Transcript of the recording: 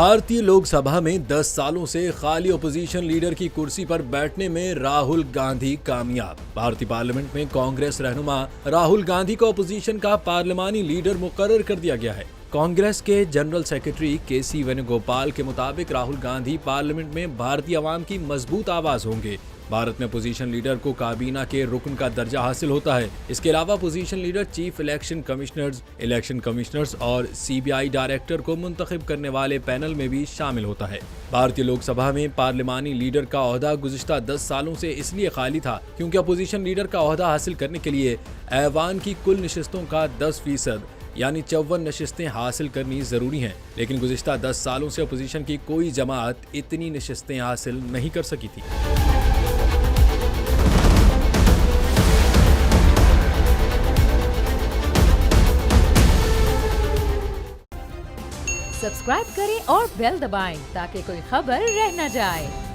भारतीय लोकसभा में 10 सालों से खाली अपोजिशन लीडर की कुर्सी पर बैठने में राहुल गांधी कामयाब। भारतीय पार्लियामेंट में कांग्रेस रहनुमा राहुल गांधी को अपोजिशन का पार्लिमानी लीडर मुकर्रर कर दिया गया है। कांग्रेस के जनरल सेक्रेटरी के.सी. वेणुगोपाल के मुताबिक राहुल गांधी पार्लियामेंट में भारतीय आवाम की मजबूत आवाज होंगे। भारत में पोजीशन लीडर को काबीना के रुकन का दर्जा हासिल होता है। इसके अलावा position leader chief election commissioners और सीबीआई डायरेक्टर को मुंतखब करने वाले पैनल में भी शामिल होता है। भारतीय लोकसभा में पार्लिमानी लीडर का ओहदा गुज़िश्ता 10 सालों से इसलिए खाली था क्योंकि अपोजिशन लीडर का ओहदा हासिल करने के लिए ऐवान की कुल नशिस्तों का 10% यानी 54 नशिस्तें हासिल करनी जरूरी हैं। लेकिन गुज़िश्ता 10 सालों से अपोजिशन की कोई जमात इतनी नशिस्तें हासिल नहीं कर सकी थी। सब्सक्राइब करें और बेल दबाएं ताकि कोई खबर रह न जाए।